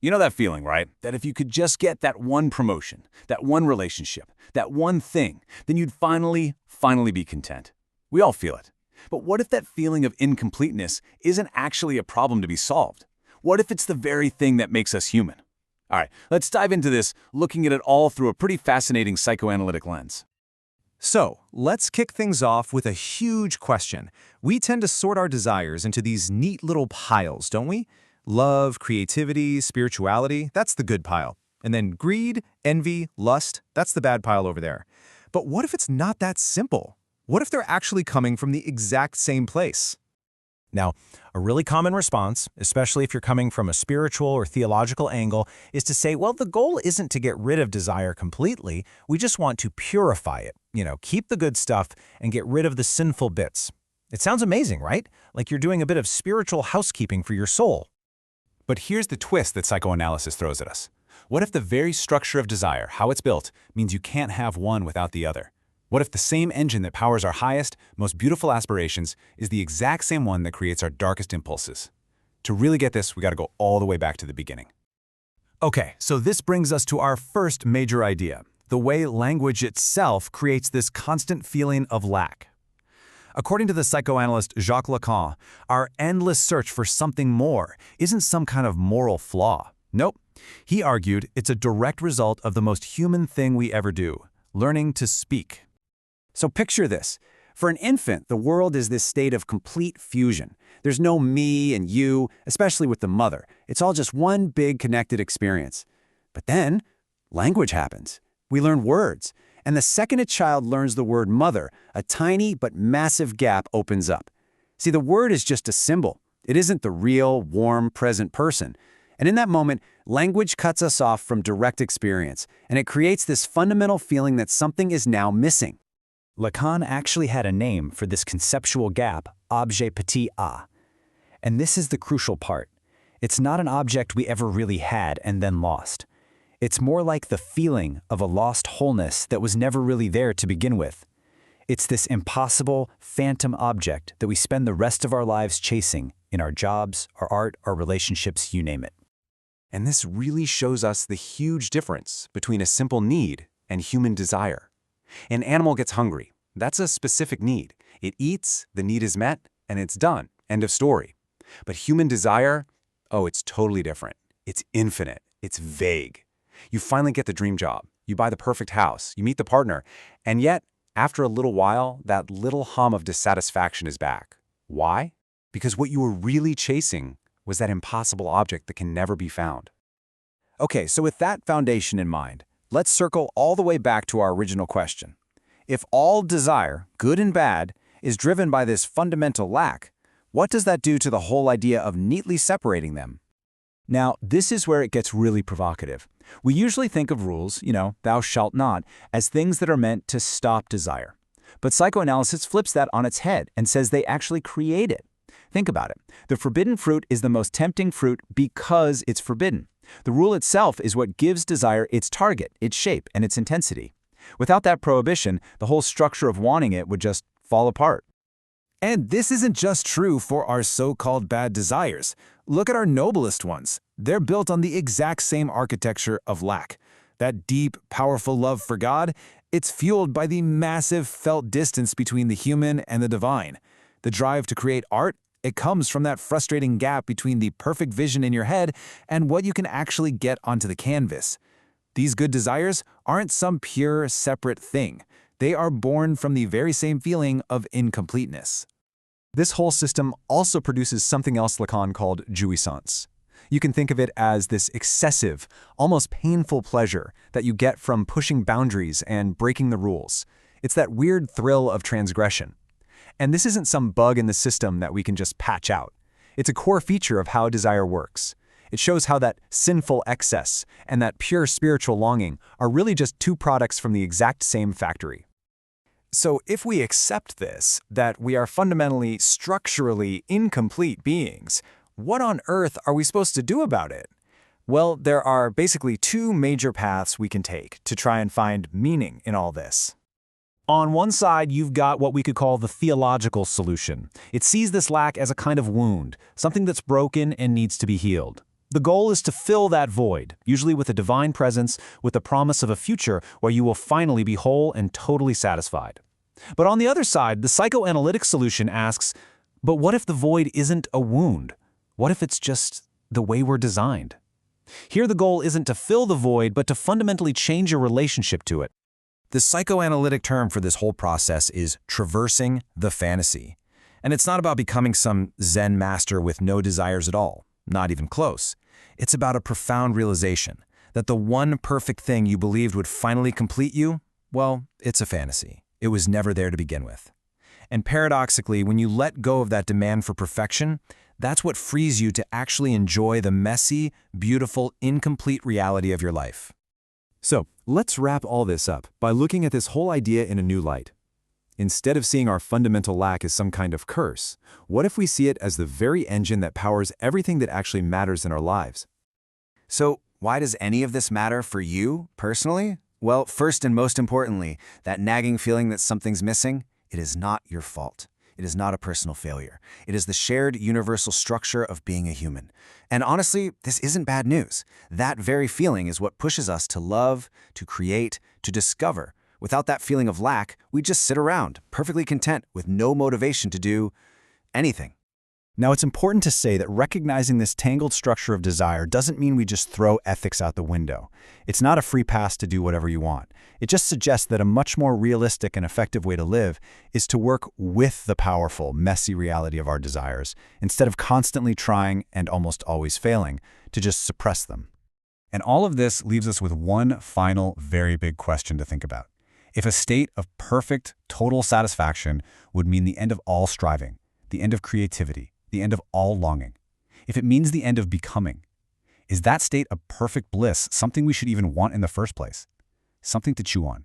You know that feeling, right? That if you could just get that one promotion, that one relationship, that one thing, then you'd finally be content. We all feel it. But what if that feeling of incompleteness isn't actually a problem to be solved? What if it's the very thing that makes us human? All right, let's dive into this, looking at it all through a pretty fascinating psychoanalytic lens. So, let's kick things off with a huge question. We tend to sort our desires into these neat little piles, don't we? Love, creativity, spirituality, that's the good pile. And then greed, envy, lust, that's the bad pile over there. But what if it's not that simple? What if they're actually coming from the exact same place? Now, a really common response, especially if you're coming from a spiritual or theological angle, is to say, well, the goal isn't to get rid of desire completely. We just want to purify it. Keep the good stuff and get rid of the sinful bits. It sounds amazing, right? Like you're doing a bit of spiritual housekeeping for your soul. But here's the twist that psychoanalysis throws at us. What if the very structure of desire, how it's built, means you can't have one without the other? What if the same engine that powers our highest, most beautiful aspirations is the exact same one that creates our darkest impulses? To really get this, we got to go all the way back to the beginning. Okay, so this brings us to our first major idea, the way language itself creates this constant feeling of lack. According to the psychoanalyst Jacques Lacan, our endless search for something more isn't some kind of moral flaw. Nope. He argued it's a direct result of the most human thing we ever do, learning to speak. So picture this. For an infant, the world is this state of complete fusion. There's no me and you, especially with the mother. It's all just one big connected experience. But then, language happens. We learn words. And the second a child learns the word mother, a tiny but massive gap opens up. See, the word is just a symbol. It isn't the real, warm, present person. And in that moment, language cuts us off from direct experience, and it creates this fundamental feeling that something is now missing. Lacan actually had a name for this conceptual gap, objet petit a. And this is the crucial part. It's not an object we ever really had and then lost. It's more like the feeling of a lost wholeness that was never really there to begin with. It's this impossible, phantom object that we spend the rest of our lives chasing in our jobs, our art, our relationships, you name it. And this really shows us the huge difference between a simple need and human desire. An animal gets hungry. That's a specific need. It eats, the need is met, and it's done. End of story. But human desire, oh, it's totally different. It's infinite. It's vague. You finally get the dream job. You buy the perfect house. You meet the partner. And yet, after a little while, that little hum of dissatisfaction is back. Why? Because what you were really chasing was that impossible object that can never be found. Okay, so with that foundation in mind, let's circle all the way back to our original question. If all desire, good and bad, is driven by this fundamental lack, what does that do to the whole idea of neatly separating them? Now, this is where it gets really provocative. We usually think of rules, thou shalt not, as things that are meant to stop desire. But psychoanalysis flips that on its head and says they actually create it. Think about it. The forbidden fruit is the most tempting fruit because it's forbidden. The rule itself is what gives desire its target, its shape, and its intensity. Without that prohibition, the whole structure of wanting it would just fall apart. And this isn't just true for our so-called bad desires. Look at our noblest ones. They're built on the exact same architecture of lack. That deep, powerful love for God, it's fueled by the massive felt distance between the human and the divine. The drive to create art, it comes from that frustrating gap between the perfect vision in your head and what you can actually get onto the canvas. These good desires aren't some pure, separate thing. They are born from the very same feeling of incompleteness. This whole system also produces something else Lacan called jouissance. You can think of it as this excessive, almost painful pleasure that you get from pushing boundaries and breaking the rules. It's that weird thrill of transgression. And this isn't some bug in the system that we can just patch out. It's a core feature of how desire works. It shows how that sinful excess and that pure spiritual longing are really just two products from the exact same factory. So if we accept this, that we are fundamentally, structurally incomplete beings, what on earth are we supposed to do about it? Well, there are basically two major paths we can take to try and find meaning in all this. On one side, you've got what we could call the theological solution. It sees this lack as a kind of wound, something that's broken and needs to be healed. The goal is to fill that void, usually with a divine presence, with the promise of a future where you will finally be whole and totally satisfied. But on the other side, the psychoanalytic solution asks, but what if the void isn't a wound? What if it's just the way we're designed? Here the goal isn't to fill the void, but to fundamentally change your relationship to it. The psychoanalytic term for this whole process is traversing the fantasy. And it's not about becoming some Zen master with no desires at all, not even close. It's about a profound realization that the one perfect thing you believed would finally complete you, well, it's a fantasy. It was never there to begin with. And paradoxically, when you let go of that demand for perfection, that's what frees you to actually enjoy the messy, beautiful, incomplete reality of your life. So, let's wrap all this up by looking at this whole idea in a new light. Instead of seeing our fundamental lack as some kind of curse, what if we see it as the very engine that powers everything that actually matters in our lives? So, why does any of this matter for you, personally? Well, first and most importantly, that nagging feeling that something's missing, it is not your fault. It is not a personal failure. It is the shared universal structure of being a human. And honestly, this isn't bad news. That very feeling is what pushes us to love, to create, to discover. Without that feeling of lack, we just sit around, perfectly content with no motivation to do anything. Now, it's important to say that recognizing this tangled structure of desire doesn't mean we just throw ethics out the window. It's not a free pass to do whatever you want. It just suggests that a much more realistic and effective way to live is to work with the powerful, messy reality of our desires, instead of constantly trying, and almost always failing, to just suppress them. And all of this leaves us with one final, very big question to think about. If a state of perfect, total satisfaction would mean the end of all striving, the end of creativity, the end of all longing, if it means the end of becoming, is that state of perfect bliss something we should even want in the first place? Something to chew on.